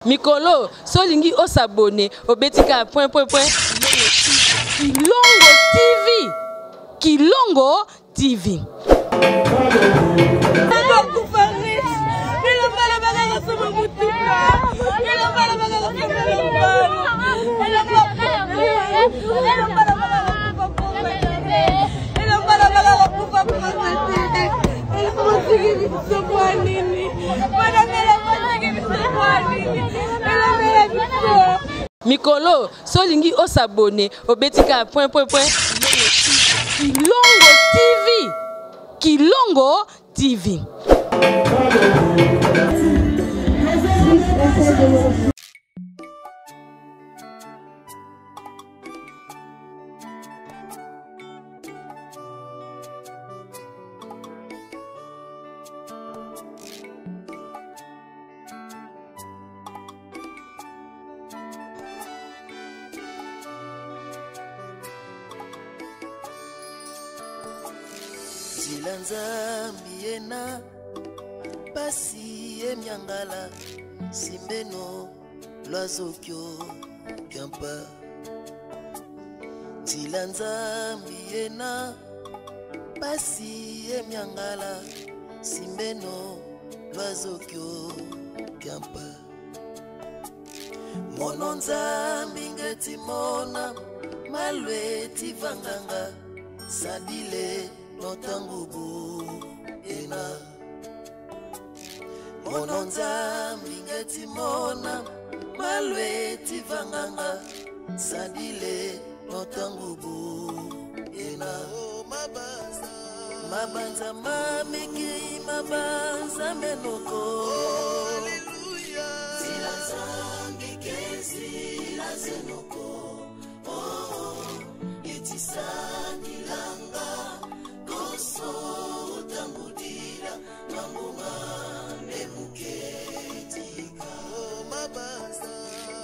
Mikolo, solingi o s'abonner au betika Kilongo TV. Kilongo TV. Mikolo, solingi o s'abonner au betika Kilongo TV. Kilongo TV. Zilanza miena pasi emyangala simbeno lwazokyo kampa. Zilanza miena pasi emyangala simbeno lwazokyo kampa. Mononza mingeti mona malweti vanganga sadile notangubu ena. Mononza mingeti mona malweti vanganga sadile notangubu ena. Mabanza mamiki mabanza menoko. Zilanza ngekezi lazenoko. Yetisani langa koso utangudira mambunga nemuketika.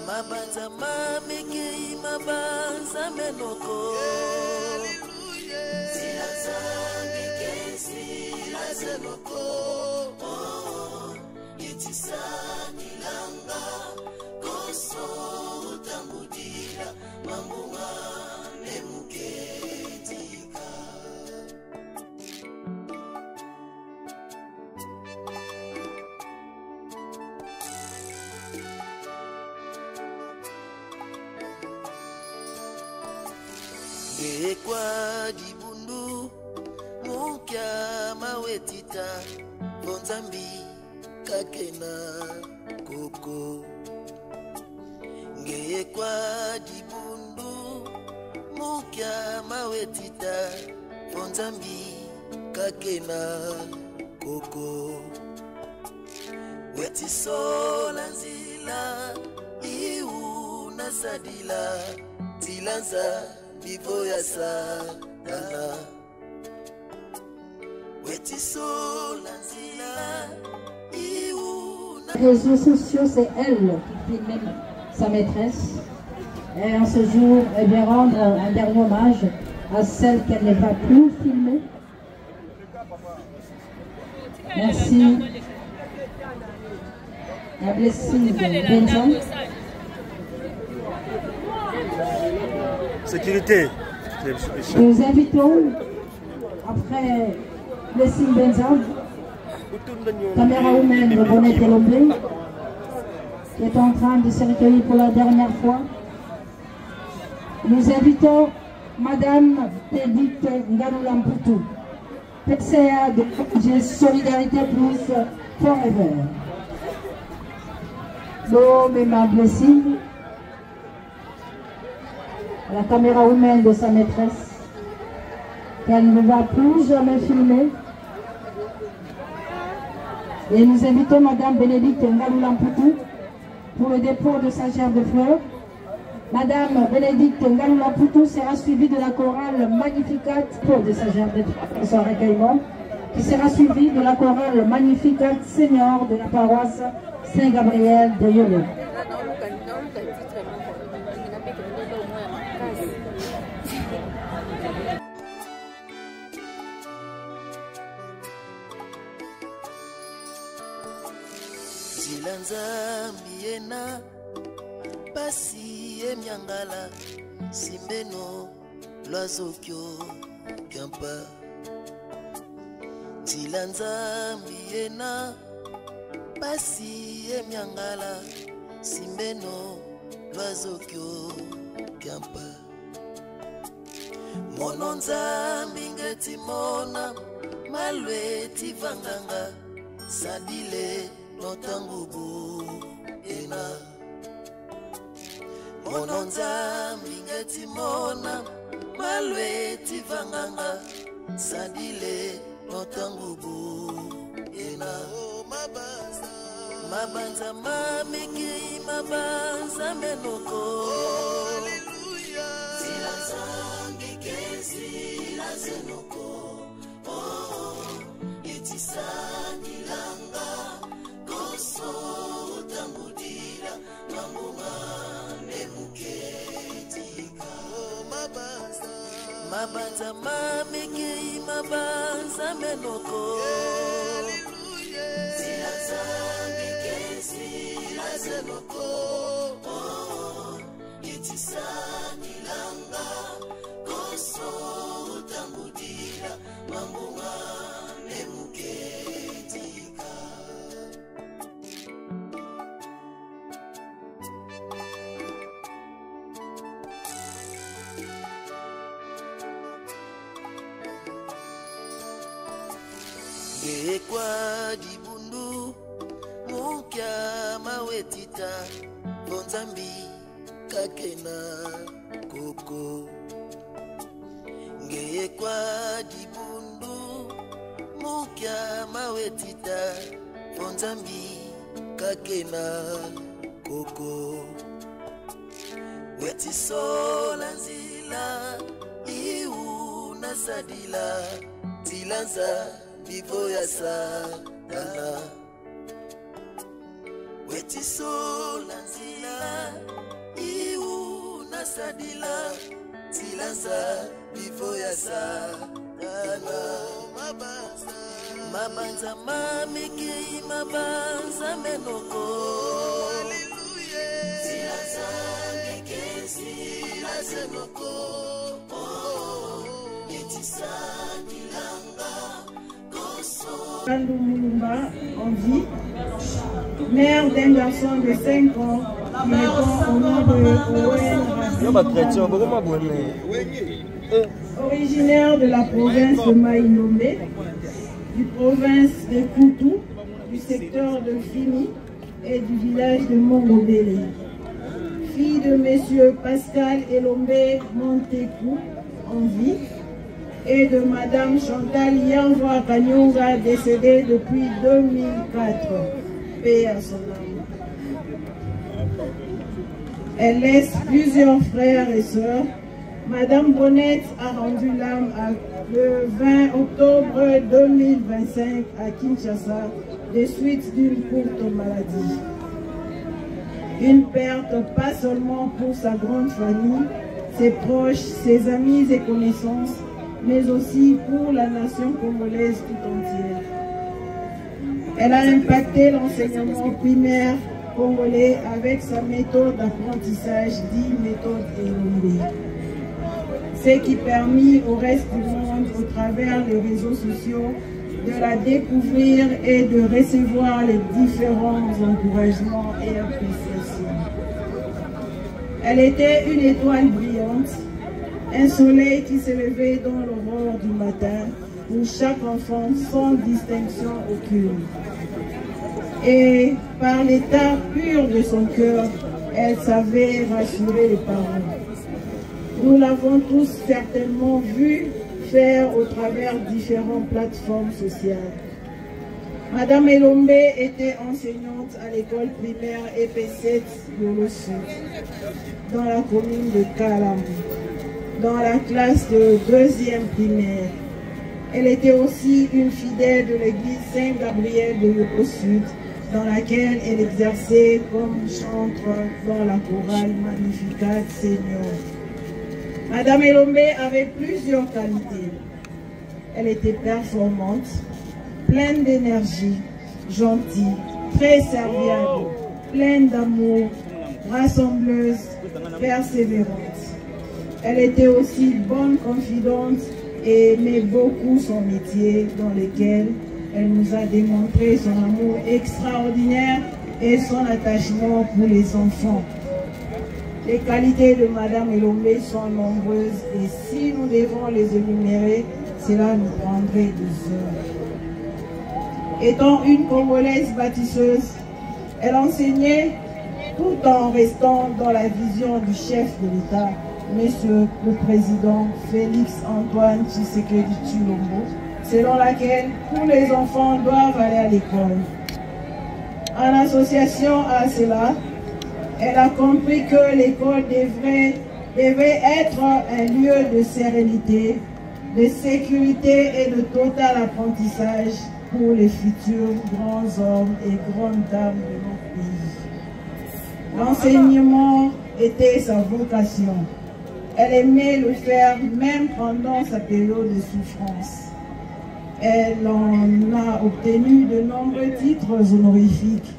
Mabanza mamiki mabanza menoko. Zilanza ngekezi lazenoko. Yetisani langa koso utangudira mambunga nemuketika. Gekwa dibundu mukia mawetita bonzambi kakena koko. Gekwa dibundu mukia mawetita bonzambi kakena koko. Wetisola nzila iu nasadila tilanza vivo ya satana. Wetisola nzila iu na. Les réseaux sociaux, c'est elle qui filme sa maîtresse. Et en ce jour, elle vient rendre un dernier hommage à celle qu'elle ne va plus filmer. Merci. La blessing de Benjamin. Sécurité. Nous invitons, après blessing Benjamin, caméra humaine de Bonnet Telombe, qui est en train de se recueillir pour la dernière fois. Nous invitons Madame Edith Nganou-Lamputu, PCA de Solidarité Plus Forever. L'homme et ma blessing, la caméra humaine de sa maîtresse, qu'elle ne va plus jamais filmer. Et nous invitons Madame Bénédicte Nganou-Lamputu pour le dépôt de sa gerbe de fleurs. Madame Bénédicte Nganou-Lamputu sera suivie de la chorale Magnificat pour de sa gerbe de fleurs, son recueillement, qui sera suivie de la chorale Magnificat Seigneur de la paroisse Saint-Gabriel de Yolo. Tilanzambi ena pasi emyangala simbeno lwazokyo kampa. Tilanzambi ena pasi emyangala simbeno lwazokyo kampa. Mononzambi ngeti mona malwe tivanganga sadile notangubu ena. Mononzambi ngeti mona malwe tivanganga sadile notangubu ena. Mabanza mamiki mabanza menoko. Tilanzambi kezi lazenoko. Yetisani langa koso utangudila mamunga nemuketika. Mabanza mamiki mabanza menoko. Tilanzambi kezi lazenoko. Yetisani langa koso utangudila mamunga nemuketika. Gekwa dibundu mukya mawetita bonzambi kakena koko. Gekwa dibundu mukya mawetita bonzambi kakena koko. Wetisola nzila iu nasadila tilanza vivo ya satana. Wetisola nzila iu nasadila tilanza vivo ya satana. Mabanza mamiki mabanza menoko. Tilanza mekezi lazenoko. Yetisani langa koso. Kandou Moulumba, en vie, mère d'un garçon de 5 ans qui répond au nom de Owen Rabi. Originaire de la province de Maïnomé, du province de Koutou, du secteur de Fini et du village de Mongobélé. Fille de messieurs Pascal Elombe Montekou, en vie, et de madame Chantal Yanvoa Kanyonga, décédée depuis 2004. Paix à son âme. Elle laisse plusieurs frères et sœurs. Madame Bonnette a rendu l'âme le 20 octobre 2025 à Kinshasa des suites d'une courte maladie. Une perte pas seulement pour sa grande famille, ses proches, ses amis et connaissances, mais aussi pour la nation congolaise tout entière. Elle a impacté l'enseignement primaire congolais avec sa méthode d'apprentissage dite méthode Elombe. Ce qui permet au reste du monde, au travers des réseaux sociaux, de la découvrir et de recevoir les différents encouragements et appréciations. Elle était une étoile brillante, un soleil qui se levait dans l'aurore du matin pour chaque enfant sans distinction aucune. Et par l'état pur de son cœur, elle savait rassurer les parents. Nous l'avons tous certainement vu faire au travers différentes plateformes sociales. Madame Elombe était enseignante à l'école primaire EP7 Yolo Sud, dans la commune de Kalam, dans la classe de 2e primaire. Elle était aussi une fidèle de l'église Saint-Gabriel de Yolo Sud, dans laquelle elle exerçait comme chantre dans la chorale Magnificat Seigneur. Madame Elombe avait plusieurs qualités. Elle était performante, pleine d'énergie, gentille, très serviable, pleine d'amour, rassembleuse, persévérante. Elle était aussi bonne confidente et aimait beaucoup son métier dans lequel elle nous a démontré son amour extraordinaire et son attachement pour les enfants. Les qualités de Madame Elombe sont nombreuses et si nous devons les énumérer, cela nous prendrait 2 heures. Étant une Congolaise bâtisseuse, elle enseignait tout en restant dans la vision du chef de l'État, Monsieur le Président Félix Antoine Tshisekedi Tshilombo, selon laquelle tous les enfants doivent aller à l'école. En association à cela, elle a compris que l'école devait être un lieu de sérénité, de sécurité et de total apprentissage pour les futurs grands hommes et grandes dames de notre pays. L'enseignement était sa vocation. Elle aimait le faire même pendant sa période de souffrance. Elle en a obtenu de nombreux titres honorifiques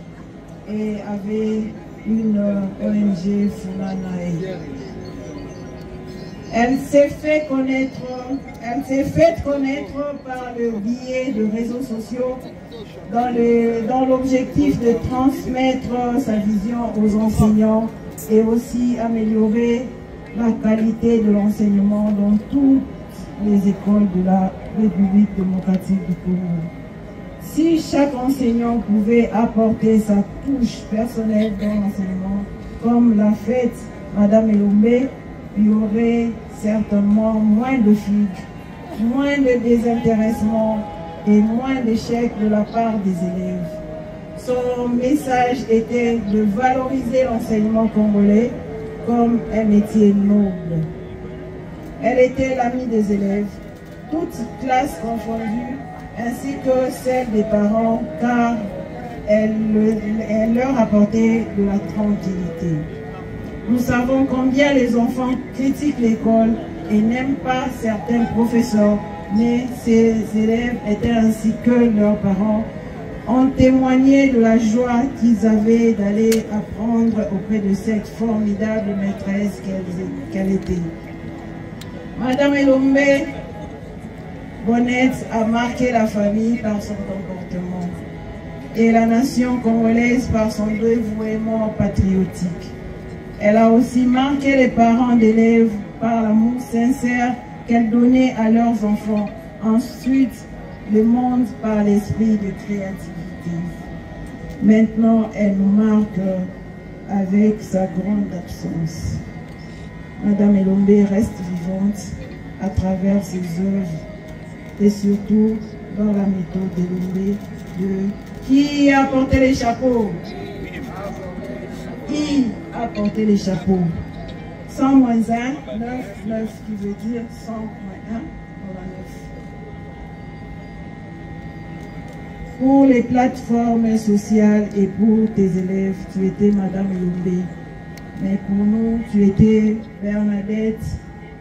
et avait une ONG Funanae. Elle s'est faite connaître par le biais de réseaux sociaux dans l'objectif de transmettre sa vision aux enseignants et aussi améliorer la qualité de l'enseignement dans toutes les écoles de la République démocratique du Congo. Si chaque enseignant pouvait apporter sa touche personnelle dans l'enseignement, comme l'a fait Madame Elombe, il y aurait certainement moins de fugues, moins de désintéressement et moins d'échecs de la part des élèves. Son message était de valoriser l'enseignement congolais comme un métier noble. Elle était l'amie des élèves, toutes classes confondues, ainsi que celle des parents, car elle leur apportait de la tranquillité. Nous savons combien les enfants critiquent l'école et n'aiment pas certains professeurs, mais ces élèves étaient ainsi que leurs parents ont témoigné de la joie qu'ils avaient d'aller apprendre auprès de cette formidable maîtresse qu'elle était. Madame Elombe Bonnette a marqué la famille par son comportement et la nation congolaise par son dévouement patriotique. Elle a aussi marqué les parents d'élèves par l'amour sincère qu'elle donnait à leurs enfants. Ensuite, le monde par l'esprit de créativité. Maintenant, elle nous marque avec sa grande absence. Madame Elombe reste vivante à travers ses œuvres et surtout dans la méthode d'Elombe de qui a porté les chapeaux. Qui a porté les chapeaux. 100 moins 1, 9, 9 qui veut dire 100 moins 1 dans la 9. Pour les plateformes sociales et pour tes élèves, tu étais Madame Elombe. Mais pour nous, tu étais Bernadette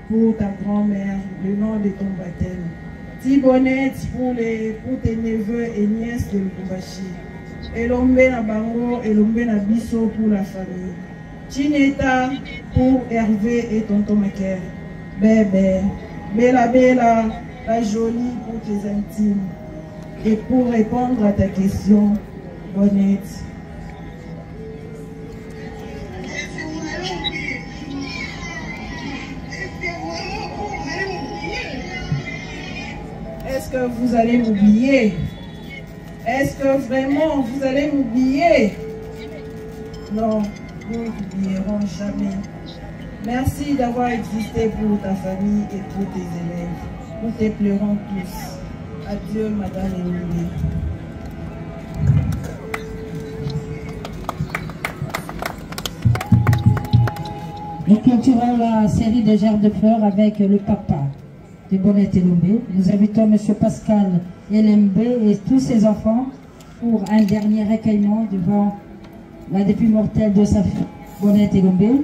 pour ta grand-mère, le nom de ton baptême. Thibonnette pour tes neveux et nièces de Lubumbashi. Elombe na bango, Elombe na biso pour la famille. Chineta pour Hervé et tonton Maker. Bébé, Bella Bella, la jolie pour tes intimes. Et pour répondre à ta question, Bonnette. Est-ce que vous allez m'oublier? Est-ce que vraiment vous allez m'oublier? Non, nous n'oublierons jamais. Merci d'avoir existé pour ta famille et pour tes élèves. Nous te pleurons tous. Adieu, Madame Elombe. Nous clôturons la série des Gerbes de fleurs avec le papa de Bonnette Elombe. Nous invitons M. Pascal Elombe et tous ses enfants pour un dernier recueillement devant la dépouille mortelle de sa fille Bonnette Elombe.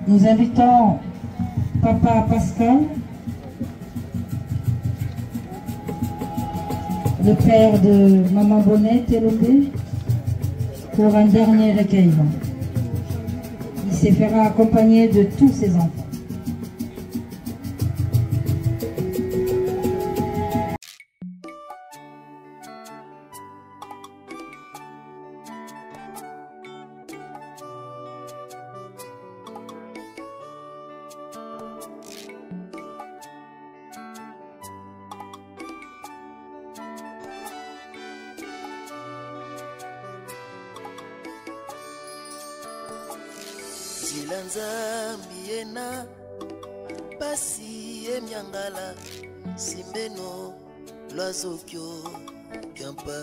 Nous invitons Papa Pascal le père de Maman Bonnet Télobé pour un dernier recueillement. Il se fera accompagner de tous ses enfants. Zilanzambiena pasi emyangala simbeno lwazokyo kampa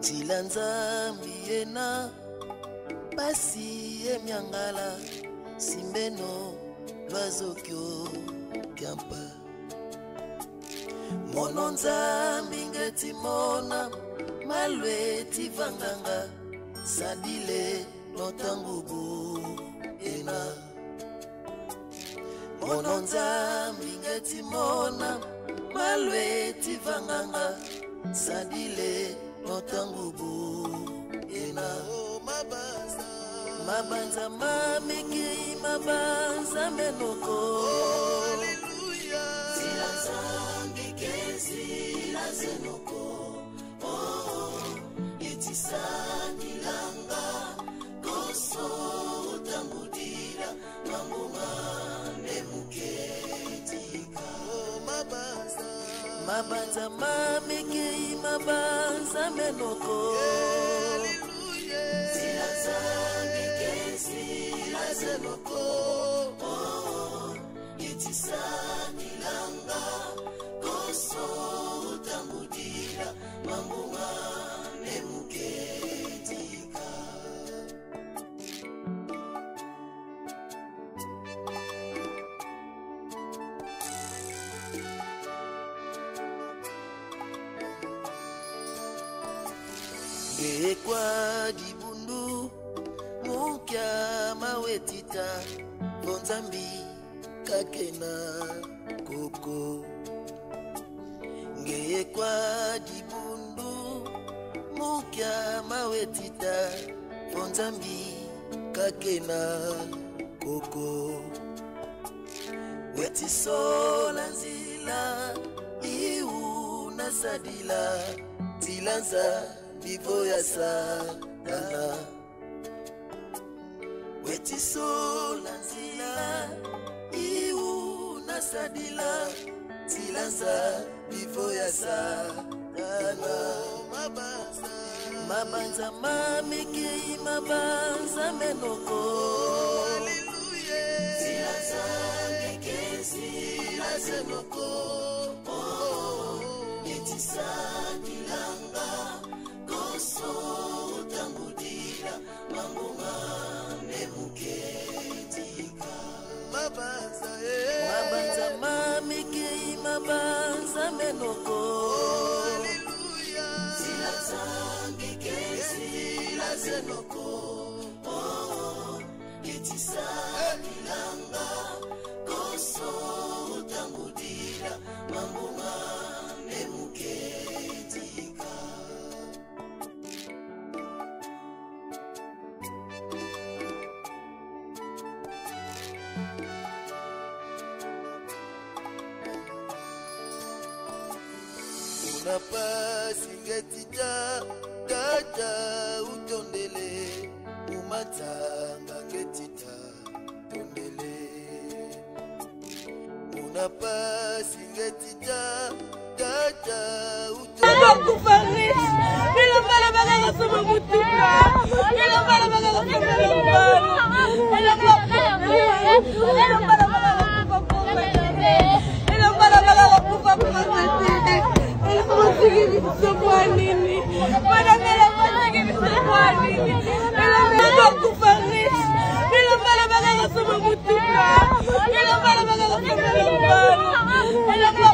Zilanzambiena pasi emyangala simbeno lwazokyo kampa Mononzambi ngeti mona malweti vanganga sadile notangubu ena Mononzambi ngeti mona malweti vanganga sadile notangubu ena Mabanza mamiki mabanza menoko Haleluya Zilanzambi kezi lazenoko Yetisani langa Koso utangudira Mambuma nemuketika Mabanza mamiki mabanza menoko Zilanzambi kezi lazenoko Yetisani langa Koso utangudira Mambuma nemuketika Gekwa dibundu Mukia mawetita Bonzambi kakena koko Gekwa dibundu Mukia mawetita Bonzambi kakena koko Wetisola nzila Iu nasadila Zilanza Divo ya satana Wetisola nzila Iu nasadila Zilanza Divo ya satana Mabanza mamiki mabanza menoko Haleluya Zilanza ngekezi lazenoko Yetisani langa Koso utangudira Mambuma nemuketika Mabanza mamiki mabanza menoko Haleluya Zilanzambi kezi lazenoko Yetisani langa Koso utangudira Mambuma nemuketika Unapasi ngetita Tata utondele Umatanga ngetita Tondele Unapasi ngetita Tata utondele Kufaris, ila para bagala sama mutuka, ila para bagala sama lumbano, ila para bagala kufapuka, ila para bagala kufapuka tete, ila masigi bisabwa nini, para mela masigi bisabwa nini, ila kufaris, ila para bagala sama mutuka, ila para bagala sama lumbano, ila para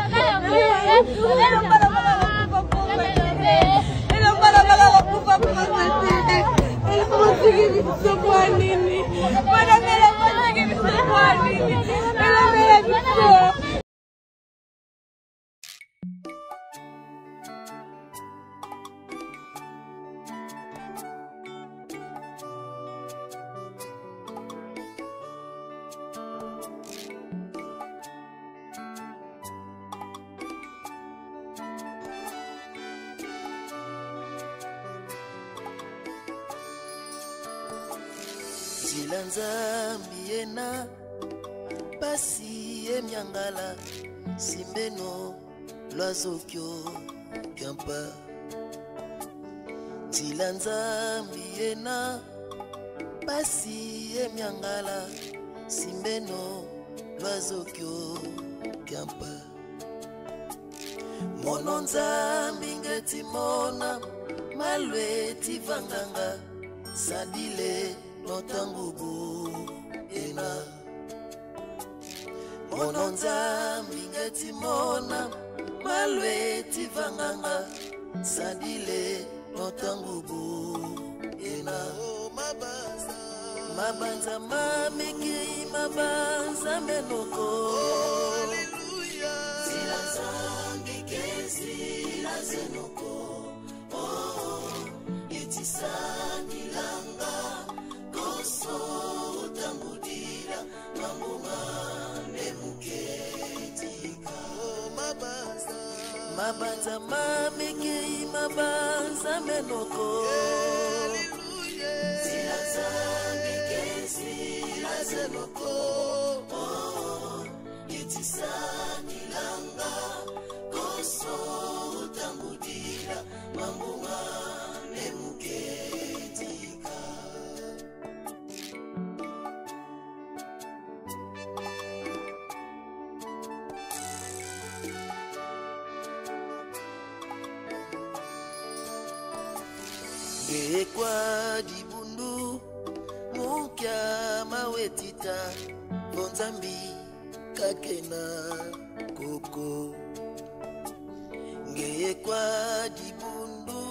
Zilanzambi ena pasi emyangala simbeno lwazokyo kyampa Zilanzambi ena pasi emyangala simbeno lwazokyo kyampa Mono nzambi ngeti mona malwe tivanganga sadile notangubu ena Mono nzambi ngeti mona malwe tivanganga sadile notangubu ena Mabanza mamiki mabanza menoko Hallelujah Zilanzambi kezi lazenoko Itisani langa Koso utangudila Mamuma nemuketika Mabanza mamiki mabanza menoko Hallelujah Zilanzambi kezi lazenoko Itisani langa Koso utangudila Mamuma nemuketika Gekwa dibundu Mukya mawetita Bonzambi kakena koko Gekwa dibundu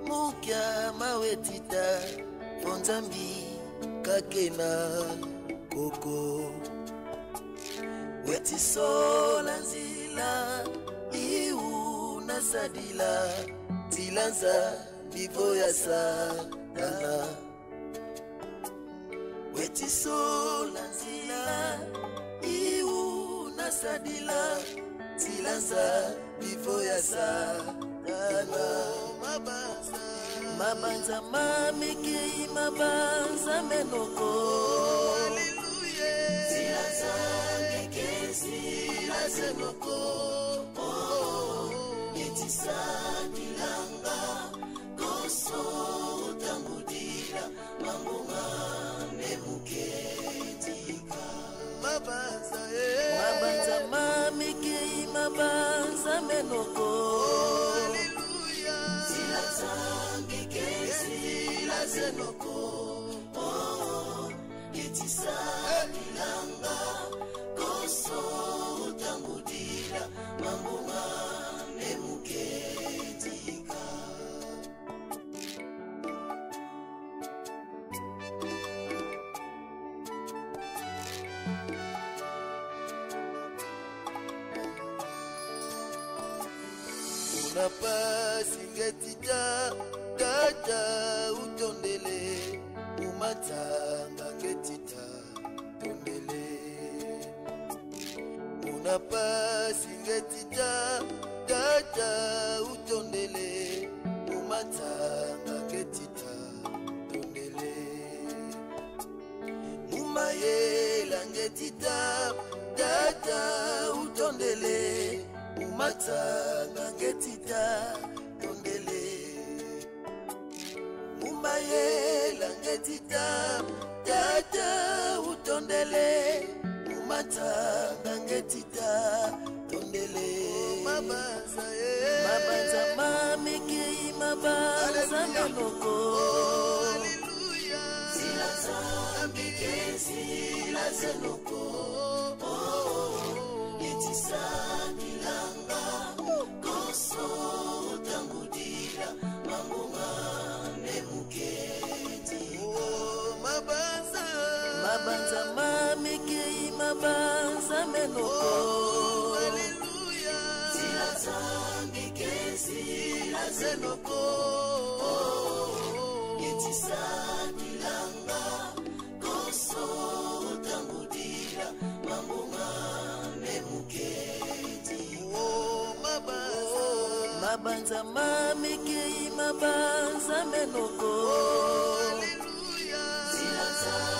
Mukya mawetita Bonzambi kakena koko Wetisola nzila Iu nasadila Tilanza Vivo ya satana Wetisola nzila Iu nasadila Tilanza Vivo ya satana Mabanza mamiki mabanza menoko Hallelujah Tilanza ngekezi lazenoko Yetisani langa Koso utangudila Mamuma nemuketika Mabanza mamiki mabanza menoko Hallelujah Zilanzambi kezi lazenoko Yetisani langa Koso utangudila Mamuma nemuketika Unapasi ngetita Tata utondele Umatanga ngetita Tondele Unapasi ngetita Tata utondele Umatanga ngetita Tondele Mumayela ngetita Tata utondele Umatanga ngetita Tondele Mumayela ngetita Tata utondele Umatanga ngetita Tondele Mabanza mamiki mabanza menoko Hallelujah Zilanzambi kezi lazenoko Yetisani langa Koso utangudila Mamuma nemuketika Mabanza mamiki mabanza menoko Hallelujah Zilanzambi kezi lazenoko Yetisani langa Koso utangudila Mamuma nemuketika Mabanza mamiki mabanza menoko Hallelujah Zilanzambi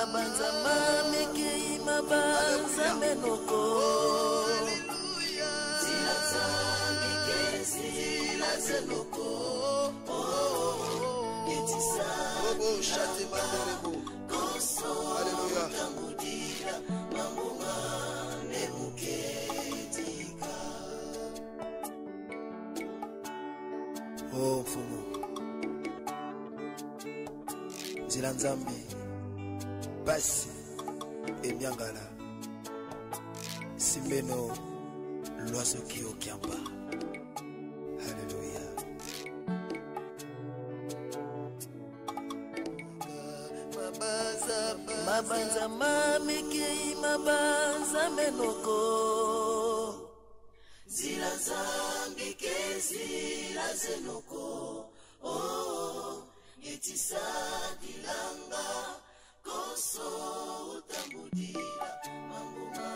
Mabanza mamekei mabanza menoko. Zila zamikezi la zenoko. Etisa shate manderebo. Koso tambudira mambunga nemuketika. Oh mfumo Zila nzambi basi emyangala simbeno l'oiseau qui au kiamba. Alléluia. Mabanza mamekei mabanza menoko. Zila zambi kezi la zenoko. Oh, etisa dilanga koso utambudira mambuma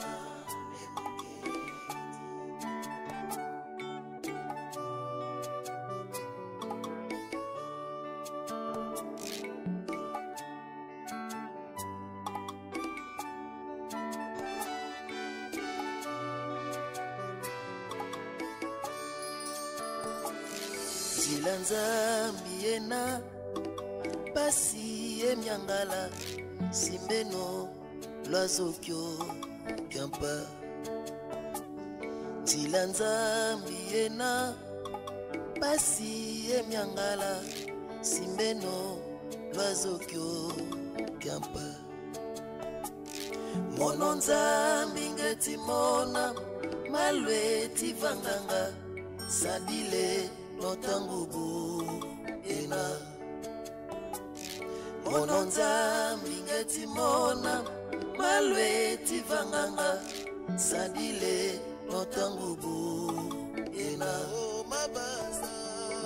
Zila nzambi ena pasi emyangala simbeno l'oiseau kiampa. Zila nzambi ena pasi emyangala simbeno l'oiseau kiampa. Mono nzambi ngeti mona malweti vanganga sadile notangubu ena. Mono nzambi ngeti mona malweti vanganga sadile notangubu ena.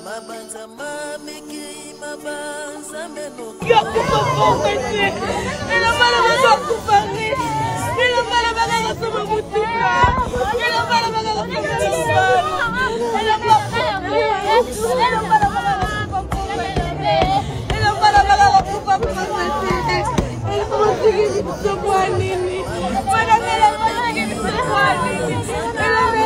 Mabanza mamekei mabanza menoko. Ela